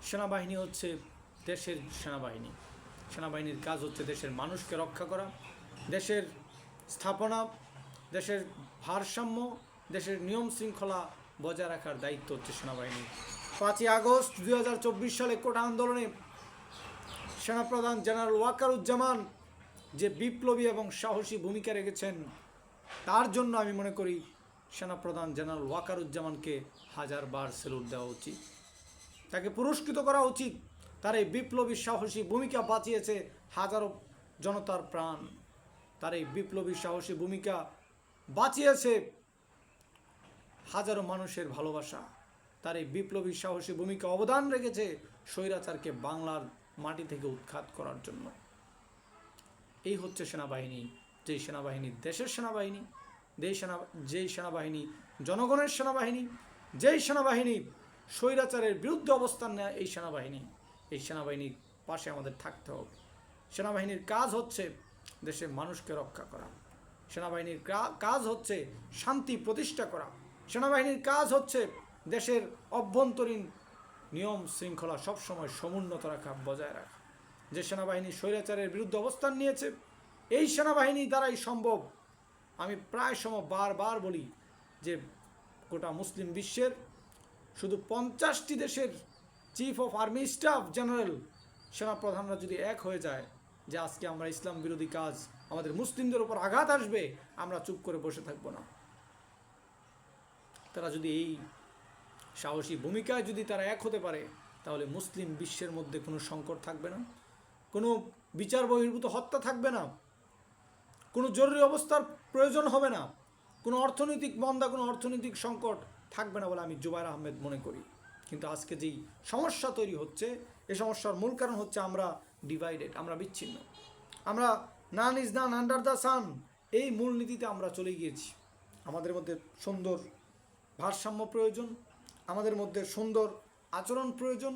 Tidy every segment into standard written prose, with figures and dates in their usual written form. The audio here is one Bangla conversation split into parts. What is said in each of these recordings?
সেনাবাহিনী হচ্ছে দেশের সেনাবাহিনী। সেনাবাহিনীর কাজ হচ্ছে দেশের মানুষকে রক্ষা করা, দেশের স্থাপনা, দেশের ভারসাম্য, দেশের নিয়ম শৃঙ্খলা বজায় রাখার দায়িত্ব হচ্ছে সেনাবাহিনী। 5ই আগস্ট 2024 সালে কোটা আন্দোলনে সেনাপ্রধান জেনারেল ওয়াকারুজ্জামান যে বিপ্লবী এবং সাহসী ভূমিকা রেখেছেন, তার জন্য আমি মনে করি সেনাপ্রধান জেনারেল ওয়াকারুজ্জামানকে 1000 বার স্যালুট দেওয়া উচিত, তাকে পুরস্কৃত করা উচিত। তার এই বিপ্লবী সাহসী ভূমিকা বাঁচিয়েছে হাজারো জনতার প্রাণ, তার এই বিপ্লবী সাহসী ভূমিকা বাঁচিয়েছে হাজারো মানুষের ভালোবাসা, তার এই বিপ্লবী সাহসী ভূমিকা অবদান রেখেছে স্বৈরাচারকে বাংলার মাটি থেকে উৎখাত করার জন্য। এই হচ্ছে সেনাবাহিনী, যেই সেনাবাহিনী দেশের সেনাবাহিনী, যেই সেনাবাহিনী জনগণের সেনাবাহিনী, যেই সেনাবাহিনী স্বৈরাচারের বিরুদ্ধে অবস্থান নেয়। এই সেনাবাহিনীর পাশে আমাদের থাকতে হবে। সেনাবাহিনীর কাজ হচ্ছে দেশের মানুষকে রক্ষা করা, সেনাবাহিনীর কাজ হচ্ছে শান্তি প্রতিষ্ঠা করা, সেনাবাহিনীর কাজ হচ্ছে দেশের অভ্যন্তরীণ নিয়ম শৃঙ্খলা সবসময় সমুন্নত রাখা, বজায় রাখা। যে সেনাবাহিনী স্বৈরাচারের বিরুদ্ধে অবস্থান নিয়েছে, এই সেনাবাহিনী দ্বারাই সম্ভব। আমি প্রায় সময় বারবার বলি যে গোটা মুসলিম বিশ্বের শুধু 50টি দেশের chief of army staff general সেনাপ্রধানরা যদি এক হয়ে যায় যে আজকে আমরা ইসলাম বিরোধী কাজ, আমাদের মুসলিমদের উপর আঘাত আসবে, আমরা চুপ করে বসে থাকব না। তারা যদি এই সাহসী ভূমিকায় যদি তারা এক হতে পারে, তাহলে মুসলিম বিশ্বের মধ্যে কোনো সংকট থাকবে না, কোনো বিচার বহির্ভূত হত্যা থাকবে না, কোনো জরুরি অবস্থার প্রয়োজন হবে না, কোনো অর্থনৈতিক মন্দা, কোনো অর্থনৈতিক সংকট থাকবে না বলে আমি জুবায়ের আহমেদ মনে করি। কিন্তু আজকে যেই সমস্যা তৈরি হচ্ছে, এই সমস্যার মূল কারণ হচ্ছে আমরা ডিভাইডেড, আমরা বিচ্ছিন্ন, আমরা নান is none under the sun, এই মূলনীতিতে আমরা চলে গিয়েছি। আমাদের মধ্যে সুন্দর ভারসাম্য প্রয়োজন, আমাদের মধ্যে সুন্দর আচরণ প্রয়োজন,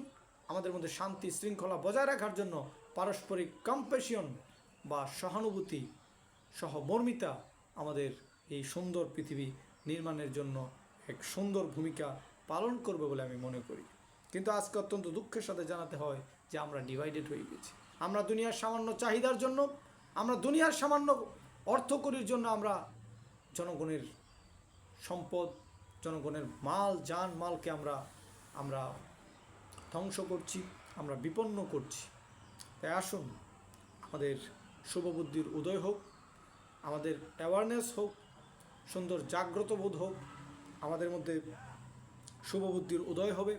আমাদের মধ্যে শান্তি শৃঙ্খলা বজায় রাখার জন্য পারস্পরিক কম্প্যাশন বা সহানুভূতি, সহমর্মিতা আমাদের এই সুন্দর পৃথিবী নির্মাণের জন্য এক সুন্দর ভূমিকা পালন করবে বলে আমি মনে করি। কিন্তু আজকে অত্যন্ত দুঃখের সাথে জানাতে হয় যে আমরা ডিভাইডেড হয়ে গেছি। আমরা দুনিয়ার সামান্য চাহিদার জন্য, আমরা দুনিয়ার সামান্য অর্থকরীর জন্য আমরা জনগণের সম্পদ, জনগণের মাল মালকে আমরা ধ্বংস করছি, আমরা বিপন্ন করছি। তাই আসুন আমাদের শুভবুদ্ধির উদয় হোক, আমাদের অ্যাওয়ারনেস হোক, সুন্দর জাগ্রত বোধ হোক, আমাদের মধ্যে শুভবুদ্ধির উদয় হবে,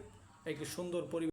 একটি সুন্দর পরিবেশ